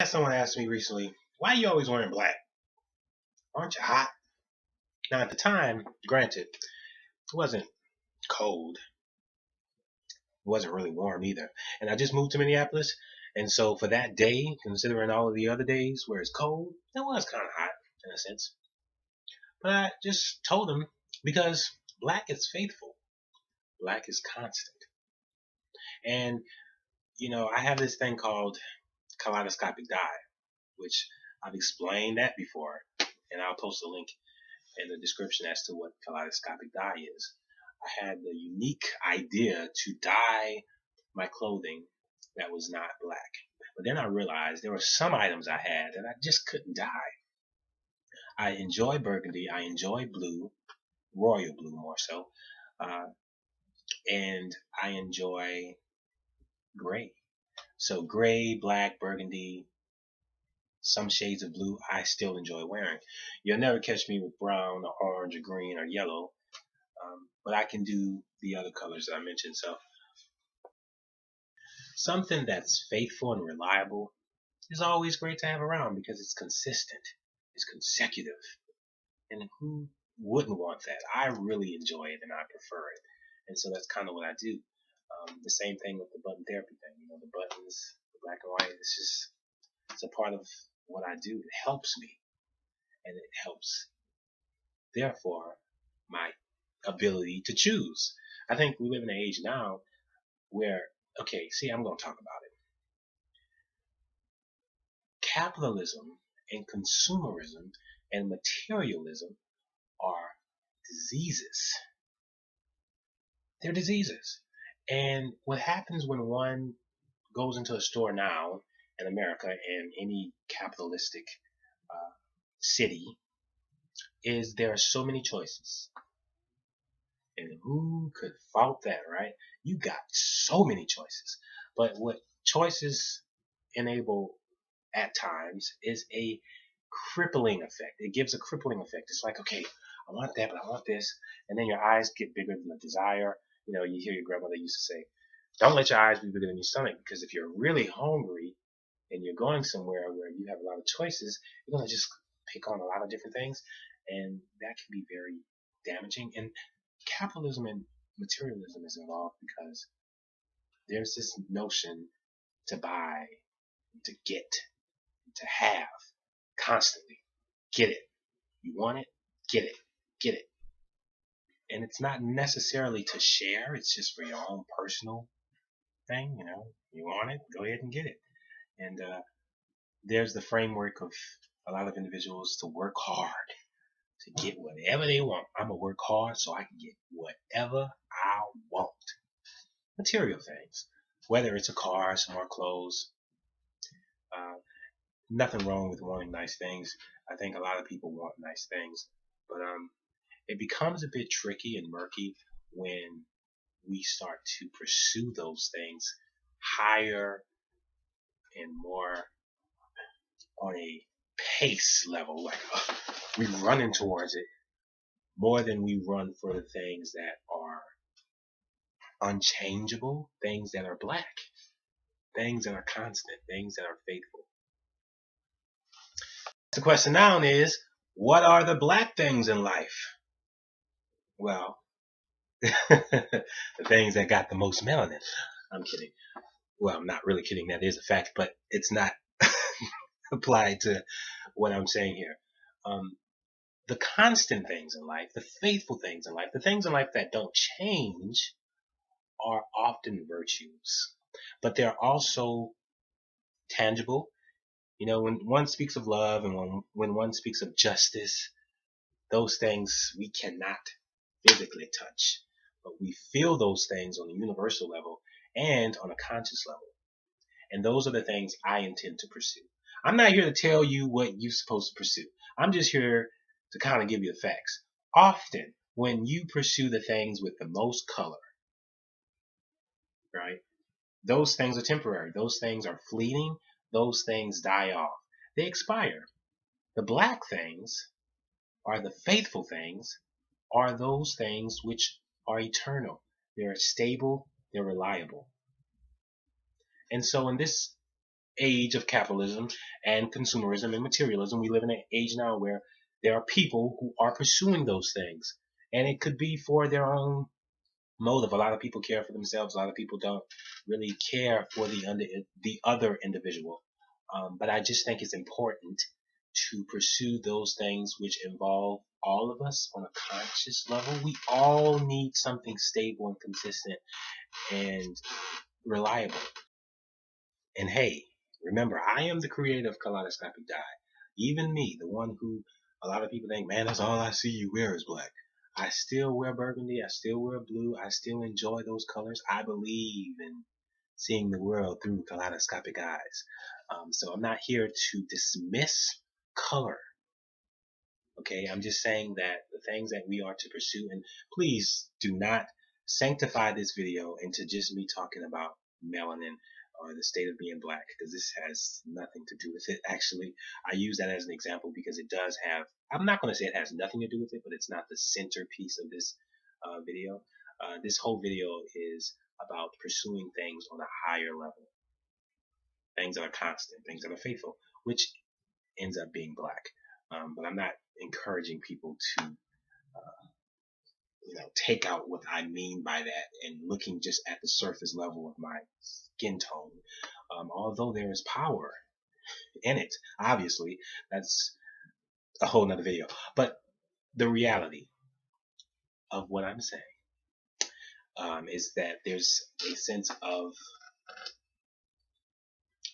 Had someone asked me recently, why are you always wearing black? Aren't you hot? Now, at the time, granted, it wasn't cold. It wasn't really warm either. And I just moved to Minneapolis. And so for that day, considering all of the other days where it's cold, it was kind of hot in a sense. But I just told him because black is faithful. Black is constant. And, I have this thing called kaleidoscopic dye, which I've explained that before. And I'll post a link in the description as to what kaleidoscopic dye is. I had the unique idea to dye my clothing that was not black. But then I realized there were some items I had that I just couldn't dye. I enjoy burgundy, I enjoy blue, royal blue more so, uh, and I enjoy gray. So gray, black, burgundy, some shades of blue I still enjoy wearing. You'll never catch me with brown or orange or green or yellow, but I can do the other colors that I mentioned. So something that's faithful and reliable is always great to have around because it's consistent, it's consecutive, and who wouldn't want that? I really enjoy it and I prefer it, and so that's kind of what I do. The same thing with the button therapy thing. The buttons, the black and white. It's a part of what I do. It helps me, and it helps, therefore, my ability to choose. I think we live in an age now where, okay, see, I'm going to talk about it. Capitalism and consumerism and materialism are diseases. They're diseases. And what happens when one goes into a store now in America and any capitalistic city is there are so many choices. And who could fault that, right? You got so many choices. But what choices enable at times is a crippling effect. It gives a crippling effect. It's like, okay, I want that, but I want this. And then your eyes get bigger than the desire. You hear your grandmother used to say, don't let your eyes be bigger than your stomach, because if you're really hungry and you're going somewhere where you have a lot of choices, you're going to just pick on a lot of different things. And that can be very damaging. And capitalism and materialism is involved because there's this notion to buy, to get, to have constantly. Get it. You want it? Get it. Get it. And it's not necessarily to share. It's just for your own personal thing. You want it? Go ahead and get it. And there's the framework of a lot of individuals to work hard to get whatever they want. I'm going to work hard so I can get whatever I want. Material things. Whether it's a car, some more clothes. Nothing wrong with wanting nice things. I think a lot of people want nice things. But it becomes a bit tricky and murky when we start to pursue those things higher and more on a pace level, like we're running towards it more than we run for the things that are unchangeable, things that are black, things that are constant, things that are faithful. The question now is, what are the black things in life? Well, the things that got the most melanin. I'm kidding. Well, I'm not really kidding. That is a fact, but it's not applied to what I'm saying here. The constant things in life, the faithful things in life, the things in life that don't change are often virtues, but they're also tangible. When one speaks of love and when one speaks of justice, those things we cannot physically touch, but we feel those things on a universal level and on a conscious level. And those are the things I intend to pursue. I'm not here to tell you what you're supposed to pursue. I'm just here to kind of give you the facts. Often, when you pursue the things with the most color, right, those things are temporary. Those things are fleeting. Those things die off. They expire. The black things are the faithful things, are those things which are eternal. They're stable. They're reliable. And so in this age of capitalism and consumerism and materialism. We live in an age now where there are people who are pursuing those things. And it could be for their own motive. A lot of people care for themselves. A lot of people don't really care for the other individual. But I just think it's important to pursue those things which involve all of us on a conscious level. We all need something stable and consistent and reliable. And hey, remember, I am the creator of Kaleidoscopic Dye. Even me, the one who a lot of people think, man, that's all I see you wear is black. I still wear burgundy. I still wear blue. I still enjoy those colors. I believe in seeing the world through kaleidoscopic eyes. So I'm not here to dismiss color. Okay, I'm just saying that the things that we are to pursue, and please do not sanctify this video into just me talking about melanin or the state of being black, because this has nothing to do with it. Actually, I use that as an example because it does have, I'm not going to say it has nothing to do with it, but it's not the centerpiece of this video. This whole video is about pursuing things on a higher level, things that are constant, things that are faithful, which ends up being black. But I'm not encouraging people to, take out what I mean by that and looking just at the surface level of my skin tone. Although there is power in it, obviously, that's a whole nother video. But the reality of what I'm saying is that there's a sense of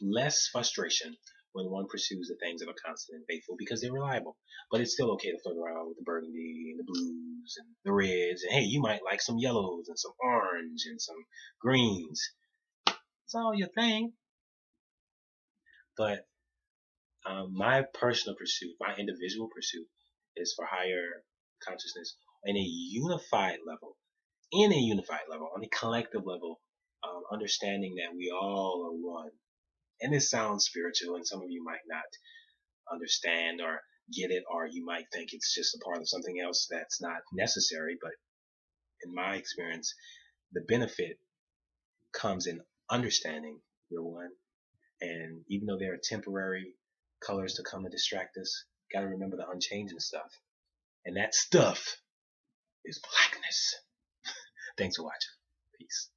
less frustration when one pursues the things that are constant and faithful because they're reliable. But it's still okay to fuck around with the burgundy and the blues and the reds. And hey, you might like some yellows and some orange and some greens. It's all your thing. But my personal pursuit, my individual pursuit, is for higher consciousness in a unified level. On a collective level, understanding that we all are one. And this sounds spiritual, and some of you might not understand or get it, or you might think it's just a part of something else that's not necessary. But in my experience, the benefit comes in understanding you're one. And even though there are temporary colors to come and distract us, gotta remember the unchanging stuff. And that stuff is blackness. Thanks for watching. Peace.